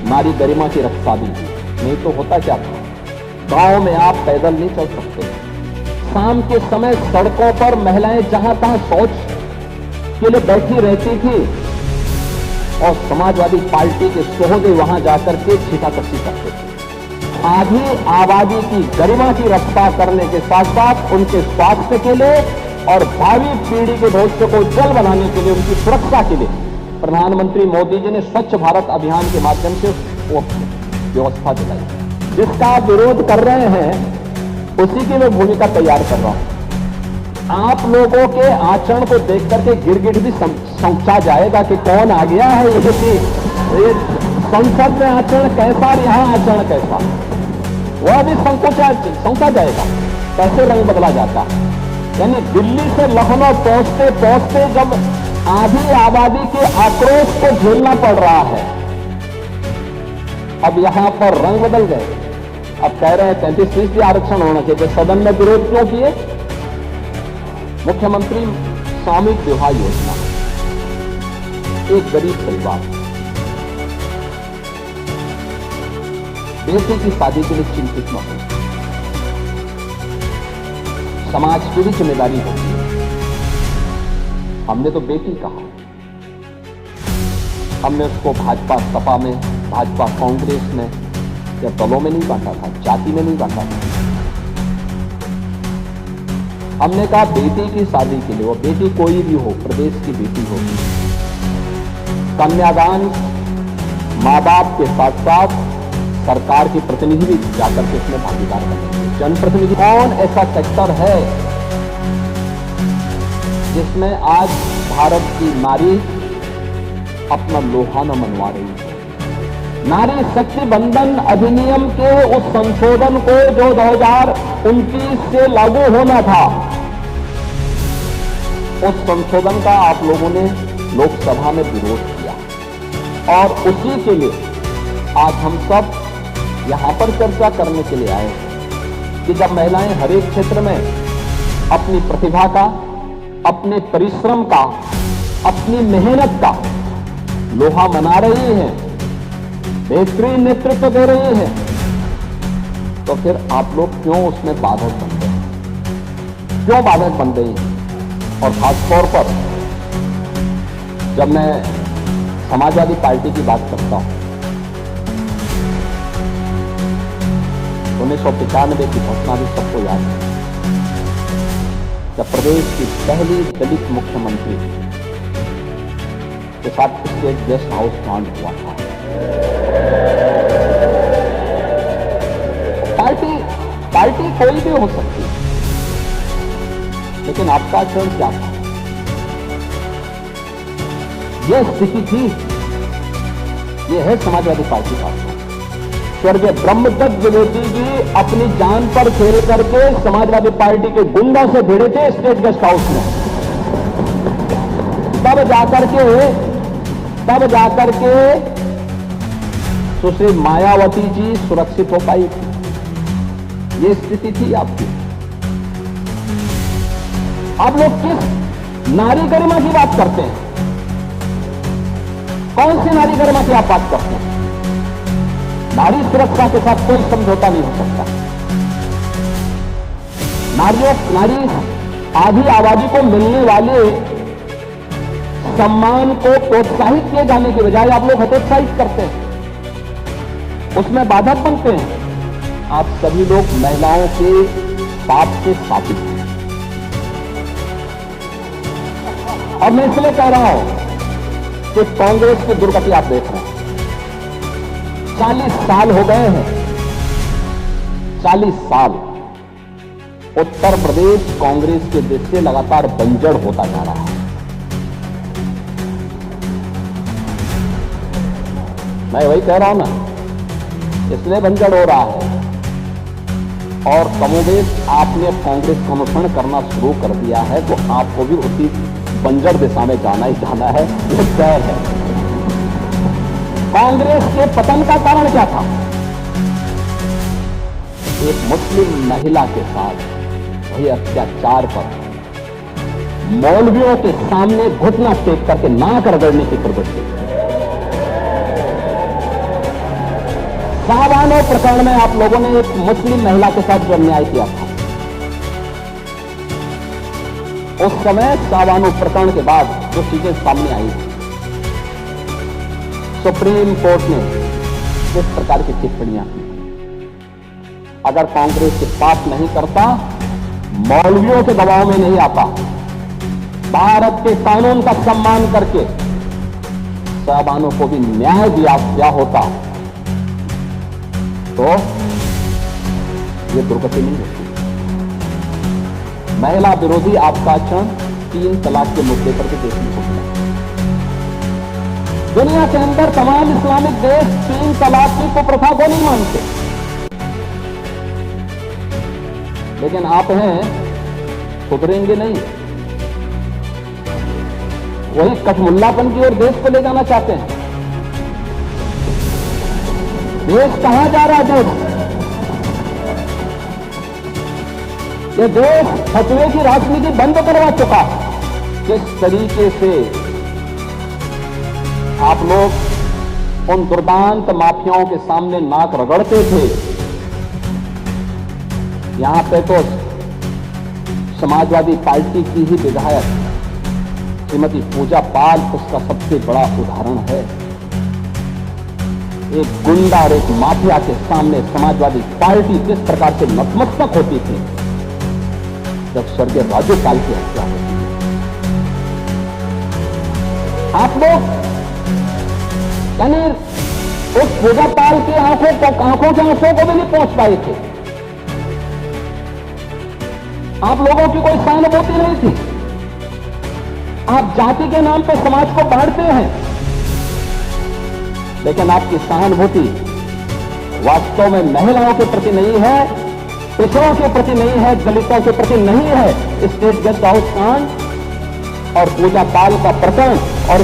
नारी गरिमा की रक्षा भी की। नहीं तो होता क्या था, गांव में आप पैदल नहीं चल सकते। शाम के समय सड़कों पर महिलाएं जहां तहां शौच के लिए बैठी रहती थी और समाजवादी पार्टी के सोहदे वहां जाकर के छीटाकशी करते थे। आधी आबादी की गरिमा की रक्षा करने के साथ साथ उनके स्वास्थ्य के लिए और भावी पीढ़ी के भविष्य को उज्जवल बनाने के लिए, उनकी सुरक्षा के लिए प्रधानमंत्री मोदी जी ने स्वच्छ भारत अभियान के माध्यम से वो व्यवस्था दिलाई। जिसका आप विरोध कर रहे हैं उसी की मैं भूमिका तैयार कर रहा हूं। आप लोगों के आचरण को देख करके गिरगिट भी समझा जाएगा कि कौन आ गया है। ये संसद में आचरण कैसा और यहां आचरण कैसा, वह भी समझा जाएगा कैसे रंग बदला जाता। यानी दिल्ली से लखनऊ पहुंचते पहुंचते जब आधी आबादी के आक्रोश को झेलना पड़ रहा है, अब यहां पर रंग बदल गए। अब कह रहे हैं 33% आरक्षण होना चाहिए, सदन में विरोध क्यों किए? मुख्यमंत्री सामूहिक विवाह योजना, एक गरीब परिवार बेटे की शादी के लिए चिंतित न हो, समाज की भी जिम्मेदारी होती है। हमने तो बेटी कहा, हमने उसको भाजपा सपा में, भाजपा कांग्रेस में या दलों में नहीं बांटा था, जाति में नहीं बांटा था। हमने कहा बेटी की शादी के लिए, वो बेटी कोई भी हो, प्रदेश की बेटी हो, कन्यादान मां बाप के साथ साथ सरकार के प्रतिनिधि भी जाकर के इसमें भागीदार बनेंगे। जनप्रतिनिधि कौन ऐसा सेक्टर है जिसमें आज भारत की नारी अपना लोहा न मनवा रही है? नारी शक्ति बंधन अधिनियम के उस संशोधन को जो 2029 से लागू होना था, उस संशोधन का आप लोगों ने लोकसभा में विरोध किया और उसी के लिए आज हम सब यहां पर चर्चा करने के लिए आए कि जब महिलाएं हर एक क्षेत्र में अपनी प्रतिभा का, अपने परिश्रम का, अपनी मेहनत का लोहा मना रही हैं, बेहतरीन नेतृत्व दे रही हैं, तो फिर आप लोग क्यों उसमें बाधक बन गए? क्यों बाधक बन गई? और खासतौर पर जब मैं समाजवादी पार्टी की बात करता हूं, 1995 की घटना भी सबको याद है, जब प्रदेश की पहली दलित मुख्यमंत्री के साथ स्टेट गेस्ट हाउस कांड हुआ था। पार्टी कोई भी हो सकती है, लेकिन आपका आचरण क्या था? यह स्थिति थी, यह है समाजवादी पार्टी का। स्वर्गीय ब्रह्मदत्त द्विवेदी जी अपनी जान पर खेल करके समाजवादी पार्टी के गुंडों से भिड़े थे स्टेट गेस्ट हाउस में। तब जाकर के सुश्री मायावती जी सुरक्षित हो पाई थी। ये स्थिति थी आपकी। आप लोग किस नारी गरिमा की बात करते हैं? कौन सी नारी गरिमा की आप बात करते हैं? नारी सुरक्षा के साथ कोई समझौता नहीं हो सकता। नारी आधी आबादी को मिलने वाले सम्मान को प्रोत्साहित किए जाने के बजाय आप लोग हतोत्साहित करते हैं, उसमें बाधक बनते हैं। आप सभी लोग महिलाओं के पाप से स्थापित हैं। और मैं इसलिए कह रहा हूं कि कांग्रेस की दुर्गति आप देख रहे हैं। 40 साल हो गए हैं, 40 साल उत्तर प्रदेश कांग्रेस के देश से लगातार बंजर होता जा रहा है। मैं वही कह रहा हूं ना, इसलिए बंजर हो रहा है। और कमोबेश आपने कांग्रेस का अनुसरण करना शुरू कर दिया है, तो आपको भी उसी बंजर दिशा में जाना ही जाना है, ये तय है। कांग्रेस के पतन का कारण क्या था? एक मुस्लिम महिला के साथ वही अत्याचार पर मौलवियों के सामने घुटना टेक करके नाक रगड़ने की प्रवृत्ति। सावानो प्रकरण में आप लोगों ने एक मुस्लिम महिला के साथ जो अन्याय किया था, उस समय सावानो प्रकरण के बाद जो चीजें सामने आई थी, सुप्रीम कोर्ट ने किस प्रकार की टिप्पणियां की। अगर कांग्रेस के साथ नहीं करता, मौलवियों के दबाव में नहीं आता, भारत के कानून का सम्मान करके सावानों को भी न्याय दिया होता, तो ये दुर्गति नहीं होती। महिला विरोधी आपका आचरण 3 तलाक के मुद्दे पर भी देखने को मिला। दुनिया के अंदर तमाम इस्लामिक देश 3 तलाक की कुप्रथा को नहीं मानते, लेकिन आप हैं सुधरेंगे नहीं, वही कठमुल्लापन की ओर देश को ले जाना चाहते हैं। देश कहां जा रहा है? ये देश फतवे की राजनीति बंद करवा चुका। जिस तरीके से आप लोग उन दुर्दांत माफियाओं के सामने नाक रगड़ते थे, यहां पे तो समाजवादी पार्टी की ही विधायक श्रीमती पूजा पाल उसका सबसे बड़ा उदाहरण है। एक गुंडा और एक माफिया के सामने समाजवादी पार्टी किस प्रकार से नतमस्तक होती थी जब स्वर्गीय राजू काल की हत्या होती। आप लोग यानी उस पूजा पाल की आंखों के आंसुओं को भी नहीं पहुंच पाए थे। आप लोगों की कोई सहानुभूति नहीं थी। आप जाति के नाम पे समाज को बांटते हैं, लेकिन आपकी सहानुभूति वास्तव में महिलाओं के प्रति नहीं है, पिछड़ों के प्रति नहीं है, दलितों के प्रति नहीं है। स्टेट गेस्ट हाउस कांड और पूजा पाल का प्रकरण और